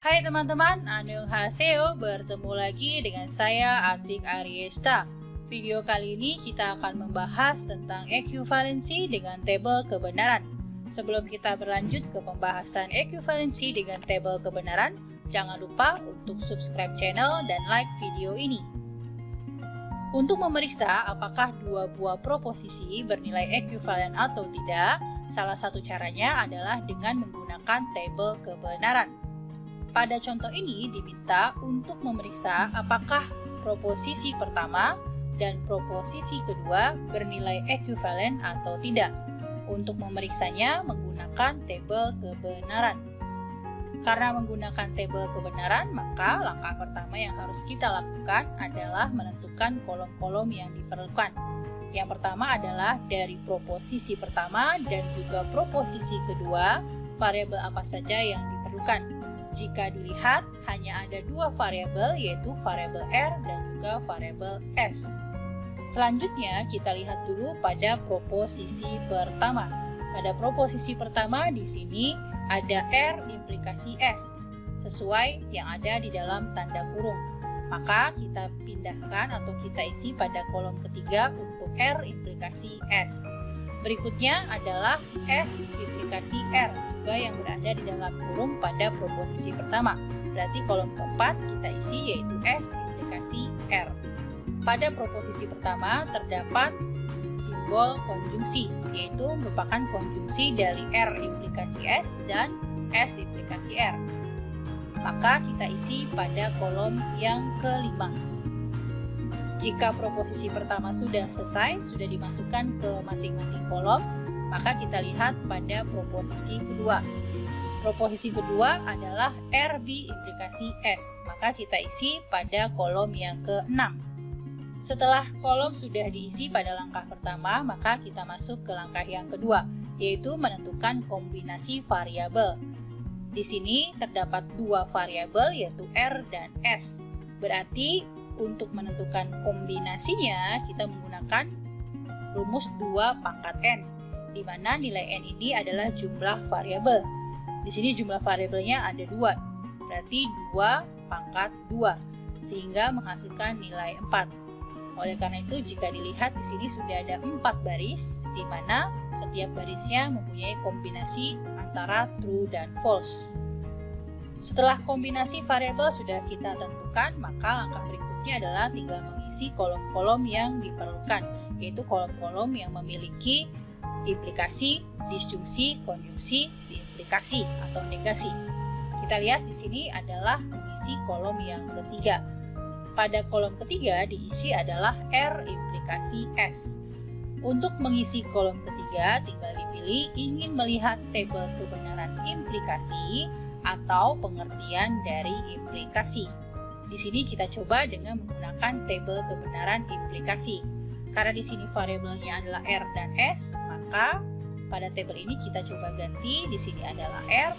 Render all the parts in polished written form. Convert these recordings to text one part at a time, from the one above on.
Hai teman-teman, annyeonghaseyo, bertemu lagi dengan saya Atik Ariesta. Video kali ini kita akan membahas tentang ekuivalensi dengan tabel kebenaran. Sebelum kita berlanjut ke pembahasan ekuivalensi dengan tabel kebenaran, jangan lupa untuk subscribe channel dan like video ini. Untuk memeriksa apakah dua buah proposisi bernilai ekuivalen atau tidak, salah satu caranya adalah dengan menggunakan tabel kebenaran. Pada contoh ini diminta untuk memeriksa apakah proposisi pertama dan proposisi kedua bernilai ekuivalen atau tidak. Untuk memeriksanya menggunakan tabel kebenaran. Karena menggunakan tabel kebenaran, maka langkah pertama yang harus kita lakukan adalah menentukan kolom-kolom yang diperlukan. Yang pertama adalah dari proposisi pertama dan juga proposisi kedua, variabel apa saja yang diperlukan. Jika dilihat, hanya ada dua variabel, yaitu variabel R dan juga variabel S. Selanjutnya, kita lihat dulu pada proposisi pertama. Pada proposisi pertama di sini ada R implikasi S, sesuai yang ada di dalam tanda kurung. Maka kita pindahkan atau kita isi pada kolom ketiga untuk R implikasi S. Berikutnya adalah S implikasi R, juga yang berada di dalam kurung pada proposisi pertama. Berarti kolom keempat kita isi yaitu S implikasi R. Pada proposisi pertama terdapat simbol konjungsi, yaitu merupakan konjungsi dari R implikasi S dan S implikasi R. Maka kita isi pada kolom yang kelima. Jika proposisi pertama sudah selesai, sudah dimasukkan ke masing-masing kolom, maka kita lihat pada proposisi kedua. Proposisi kedua adalah RB implikasi S, maka kita isi pada kolom yang ke-6. Setelah kolom sudah diisi pada langkah pertama, maka kita masuk ke langkah yang kedua, yaitu menentukan kombinasi variabel. Di sini terdapat dua variabel, yaitu R dan S. Berarti untuk menentukan kombinasinya, kita menggunakan rumus 2 pangkat N, di mana nilai N ini adalah jumlah variabel. Di sini jumlah variabelnya ada 2, berarti 2 pangkat 2, sehingga menghasilkan nilai 4. Oleh karena itu, jika dilihat di sini sudah ada 4 baris, di mana setiap barisnya mempunyai kombinasi antara true dan false. Setelah kombinasi variabel sudah kita tentukan, maka langkah berikutnya adalah tinggal mengisi kolom-kolom yang diperlukan, yaitu kolom-kolom yang memiliki implikasi, disjungsi, konjungsi, diimplikasi atau negasi. Kita lihat di sini adalah mengisi kolom yang ketiga. Pada kolom ketiga diisi adalah R implikasi S. Untuk mengisi kolom ketiga tinggal dipilih ingin melihat tabel kebenaran implikasi atau pengertian dari implikasi. Di sini kita coba dengan menggunakan tabel kebenaran implikasi. Karena di sini variabelnya adalah R dan S, maka pada tabel ini kita coba ganti. Di sini adalah R,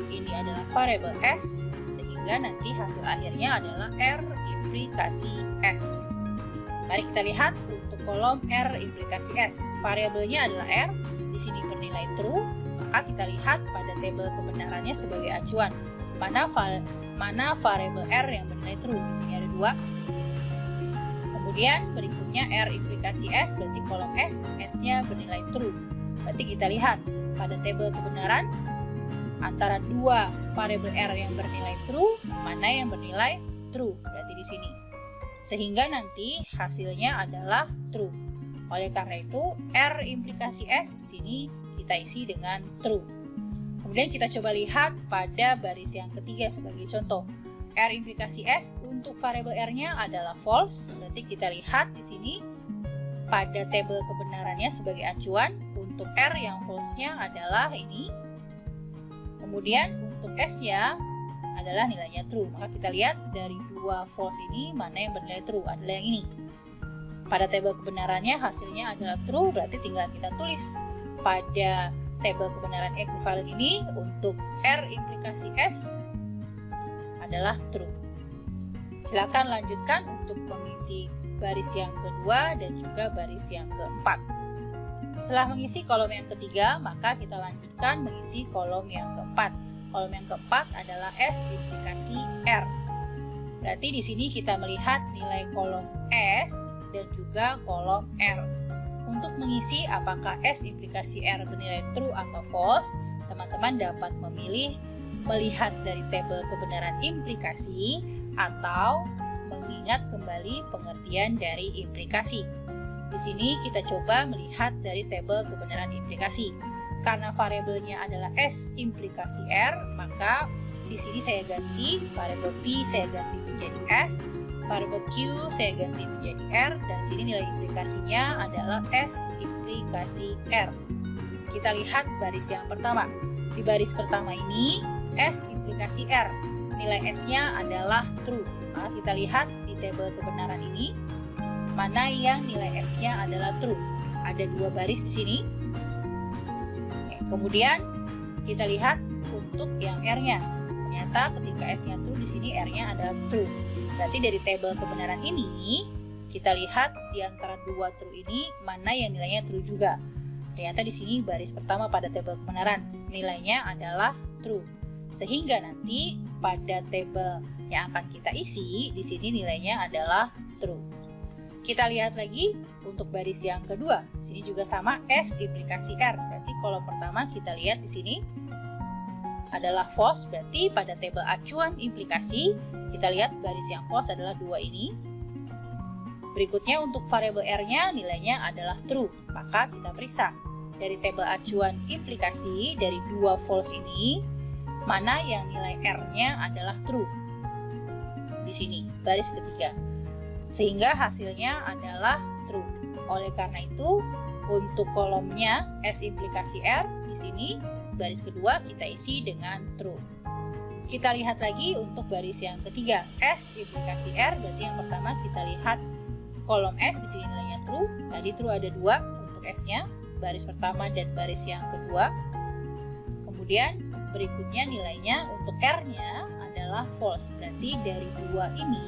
ini adalah variabel S, sehingga nanti hasil akhirnya adalah R implikasi S. Mari kita lihat untuk kolom R implikasi S. Variabelnya adalah R, di sini bernilai true, maka kita lihat pada tabel kebenarannya sebagai acuan. Mana variabel R yang bernilai true? Di sini ada 2. Kemudian berikutnya R implikasi S, berarti kolom S, S-nya bernilai true. Berarti kita lihat pada tabel kebenaran antara 2 variabel R yang bernilai true, mana yang bernilai true, berarti di sini. Sehingga nanti hasilnya adalah true. Oleh karena itu, R implikasi S di sini kita isi dengan true. Kemudian kita coba lihat pada baris yang ketiga sebagai contoh. R implikasi S untuk variabel R-nya adalah false, berarti kita lihat di sini pada tabel kebenarannya sebagai acuan. Untuk R yang false-nya adalah ini. Kemudian untuk S-nya adalah nilainya true. Maka kita lihat dari 2 false ini mana yang bernilai true, adalah yang ini. Pada tabel kebenarannya hasilnya adalah true, berarti tinggal kita tulis pada tabel kebenaran ekuivalen ini untuk R implikasi S adalah true. Silakan lanjutkan untuk mengisi baris yang kedua dan juga baris yang keempat. Setelah mengisi kolom yang ketiga, maka kita lanjutkan mengisi kolom yang keempat. kolom yang keempat adalah S implikasi R. Berarti di sini kita melihat nilai kolom S dan juga kolom R. Untuk mengisi apakah S implikasi R bernilai true atau false, teman-teman dapat memilih melihat dari tabel kebenaran implikasi atau mengingat kembali pengertian dari implikasi. Di sini kita coba melihat dari tabel kebenaran implikasi. Karena variabelnya adalah S implikasi R, maka di sini saya ganti variabel P saya ganti menjadi S, variabel Q saya ganti menjadi R, dan sini nilai implikasinya adalah S implikasi R. Kita lihat baris yang pertama. Di baris pertama ini S implikasi R, nilai S-nya adalah true. Nah, kita lihat di tabel kebenaran ini mana yang nilai S-nya adalah true. Ada dua baris di sini. Kemudian kita lihat untuk yang R-nya. Ternyata ketika S-nya true, di sini R-nya adalah true. Berarti dari tabel kebenaran ini kita lihat di antara dua true ini mana yang nilainya true juga. Ternyata di sini baris pertama pada tabel kebenaran nilainya adalah true. Sehingga nanti pada tabel yang akan kita isi di sini nilainya adalah true. Kita lihat lagi untuk baris yang kedua. Di sini juga sama S implikasi R. Berarti kolom pertama kita lihat di sini adalah false. Berarti pada tabel acuan implikasi kita lihat baris yang false adalah dua ini. Berikutnya untuk variabel R-nya nilainya adalah true. Maka kita periksa dari tabel acuan implikasi dari dua false ini mana yang nilai R-nya adalah true. Di sini baris ketiga. Sehingga hasilnya adalah true. Oleh karena itu, untuk kolomnya S implikasi R di sini baris kedua kita isi dengan true. Kita lihat lagi untuk baris yang ketiga, S implikasi R. Berarti yang pertama kita lihat kolom S di sini nilainya true. Tadi true ada dua untuk S-nya, baris pertama dan baris yang kedua. Kemudian berikutnya nilainya untuk R-nya adalah false. Berarti dari dua ini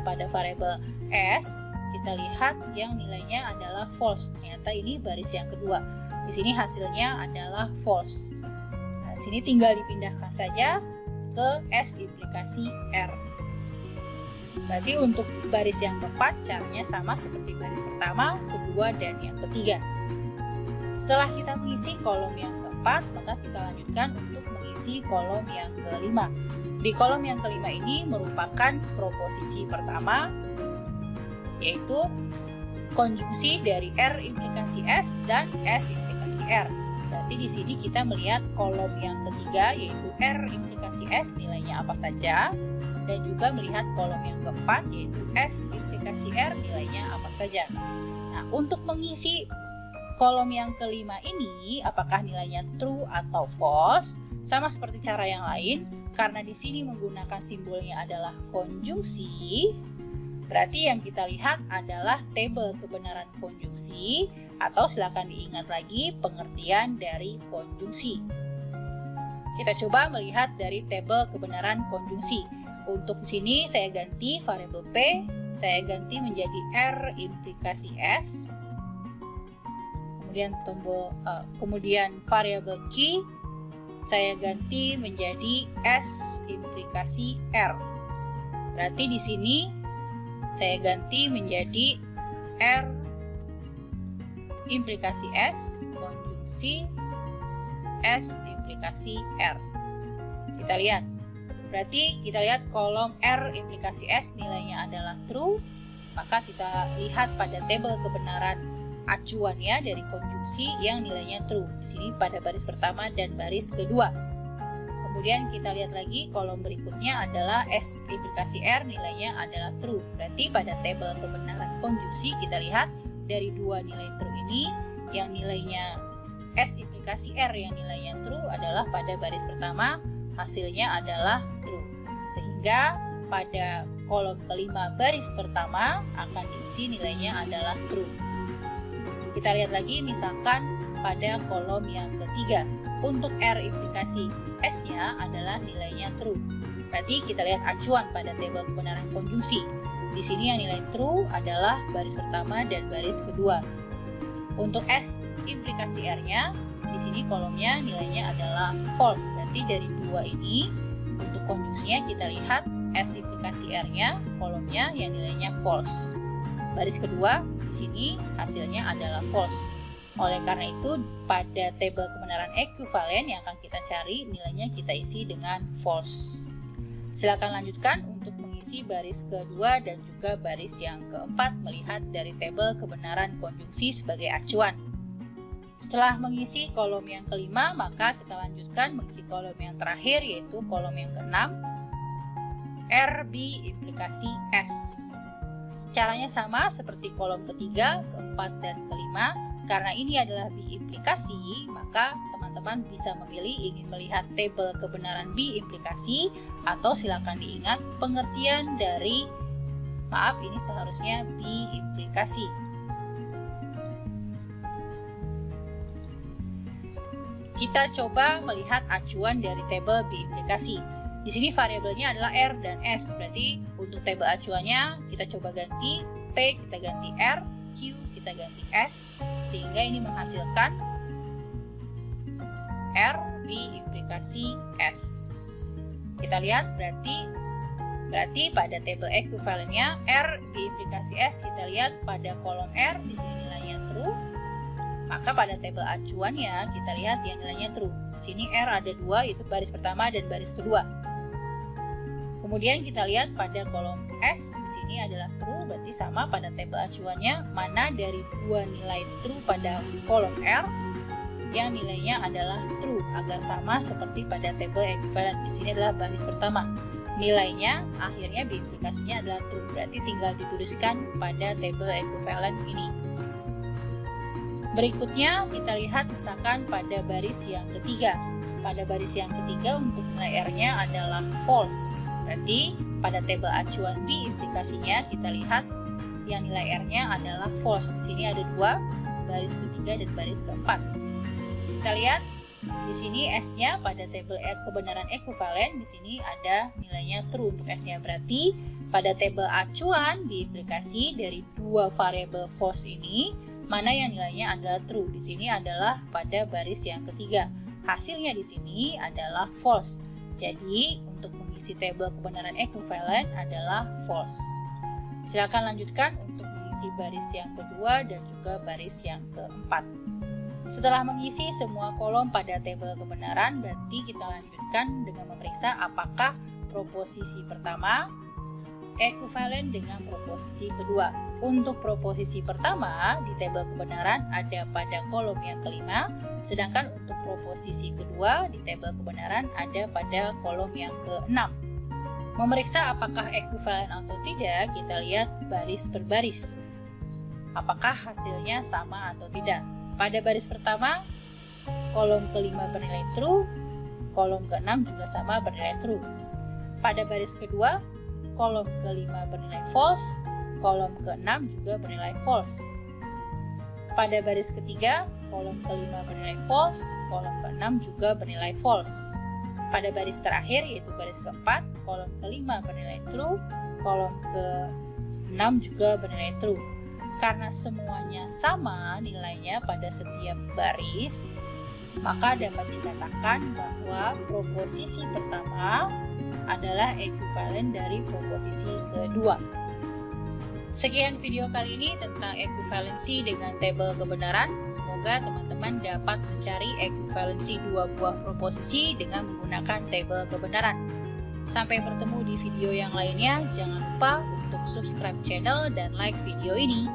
pada variabel S kita lihat yang nilainya adalah false. Ternyata ini baris yang kedua. Di sini hasilnya adalah false. Nah, sini tinggal dipindahkan saja ke S implikasi R. Berarti untuk baris yang keempat caranya sama seperti baris pertama, kedua, dan yang ketiga. Setelah kita mengisi kolom yang keempat, maka kita lanjutkan untuk mengisi kolom yang kelima. Di kolom yang kelima ini merupakan proposisi pertama, yaitu konjungsi dari R implikasi S dan S implikasi R. Berarti di sini kita melihat kolom yang ketiga, yaitu R implikasi S nilainya apa saja, dan juga melihat kolom yang keempat, yaitu S implikasi R nilainya apa saja. Nah, untuk mengisi kolom yang kelima ini, apakah nilainya true atau false? Sama seperti cara yang lain, karena di sini menggunakan simbolnya adalah konjungsi, berarti yang kita lihat adalah tabel kebenaran konjungsi, atau silakan diingat lagi pengertian dari konjungsi. Kita coba melihat dari tabel kebenaran konjungsi. Untuk sini saya ganti variabel P, saya ganti menjadi R implikasi S. Kemudian variabel Q saya ganti menjadi S implikasi R. Berarti di sini saya ganti menjadi R implikasi S konjungsi S implikasi R. Kita lihat. Berarti kita lihat kolom R implikasi S nilainya adalah true. Maka kita lihat pada tabel kebenaran acuannya dari konjungsi yang nilainya true. Di sini pada baris pertama dan baris kedua. Kemudian kita lihat lagi kolom berikutnya adalah S implikasi R nilainya adalah true. Berarti pada tabel kebenaran konjungsi kita lihat dari dua nilai true ini yang nilainya S implikasi R yang nilainya true adalah pada baris pertama, hasilnya adalah true. Sehingga pada kolom kelima baris pertama akan diisi nilainya adalah true. Kita lihat lagi misalkan pada kolom yang ketiga. Untuk R implikasi S-nya adalah nilainya true. Berarti kita lihat acuan pada tabel kebenaran konjungsi. Di sini yang nilai true adalah baris pertama dan baris kedua. Untuk S implikasi R-nya di sini kolomnya nilainya adalah false. Berarti dari dua ini untuk konjungsinya kita lihat S implikasi R-nya kolomnya yang nilainya false. Baris kedua di sini hasilnya adalah false. Oleh karena itu pada tabel kebenaran ekuivalen yang akan kita cari nilainya kita isi dengan false. Silakan lanjutkan untuk mengisi baris kedua dan juga baris yang keempat melihat dari tabel kebenaran konjungsi sebagai acuan. Setelah mengisi kolom yang kelima, maka kita lanjutkan mengisi kolom yang terakhir yaitu kolom yang keenam, RB implikasi S. Caranya sama seperti kolom ketiga, keempat, dan kelima. Karena ini adalah B implikasi, maka teman-teman bisa memilih ingin melihat tabel kebenaran B implikasi atau silakan diingat pengertian dari, maaf ini seharusnya B implikasi. Kita coba melihat acuan dari tabel B implikasi. Di sini variabelnya adalah R dan S, berarti untuk tabel acuannya kita coba ganti P, kita ganti R, Q kita ganti S, sehingga ini menghasilkan R B implikasi S. Kita lihat berarti pada tabel ekuivalennya R B implikasi S, kita lihat pada kolom R di sini nilainya true. Maka pada tabel acuannya kita lihat yang nilainya true. Di sini R ada dua, yaitu baris pertama dan baris kedua. Kemudian kita lihat pada kolom S di sini adalah true, berarti sama pada tabel acuannya mana dari dua nilai true pada kolom R yang nilainya adalah true agar sama seperti pada tabel ekuivalen. Di sini adalah baris pertama. Nilainya akhirnya B implikasinya adalah true, berarti tinggal dituliskan pada tabel ekuivalen ini. Berikutnya kita lihat misalkan pada baris yang ketiga. Pada baris yang ketiga untuk nilai R-nya adalah false. Berarti pada tabel acuan B implikasinya kita lihat yang nilai R-nya adalah false. Di sini ada dua, baris ketiga dan baris keempat. Kita lihat di sini S-nya pada tabel kebenaran ekuivalen di sini ada nilainya true untuk S-nya. Berarti pada tabel acuan B implikasi dari dua variabel false ini mana yang nilainya adalah true. Di sini adalah pada baris yang ketiga. Hasilnya di sini adalah false. Jadi untuk mengisi tabel kebenaran ekuivalen adalah false. Silakan lanjutkan untuk mengisi baris yang kedua dan juga baris yang keempat. Setelah mengisi semua kolom pada tabel kebenaran, berarti kita lanjutkan dengan memeriksa apakah proposisi pertama ekuivalen dengan proposisi kedua. Untuk proposisi pertama di tabel kebenaran ada pada kolom yang kelima, sedangkan untuk proposisi kedua di tabel kebenaran ada pada kolom yang keenam. Memeriksa apakah ekuivalen atau tidak, kita lihat baris per baris. Apakah hasilnya sama atau tidak? Pada baris pertama, kolom kelima bernilai true, kolom keenam juga sama bernilai true. Pada baris kedua, kolom kelima bernilai false, kolom keenam juga bernilai false. Pada baris ketiga, kolom kelima bernilai false, kolom keenam juga bernilai false. Pada baris terakhir yaitu baris keempat, kolom kelima bernilai true, kolom keenam juga bernilai true. Karena semuanya sama nilainya pada setiap baris, maka dapat dikatakan bahwa proposisi pertama adalah ekuivalen dari proposisi kedua. Sekian video kali ini tentang ekuivalensi dengan tabel kebenaran. Semoga teman-teman dapat mencari ekuivalensi dua buah proposisi dengan menggunakan tabel kebenaran. Sampai bertemu di video yang lainnya. Jangan lupa untuk subscribe channel dan like video ini.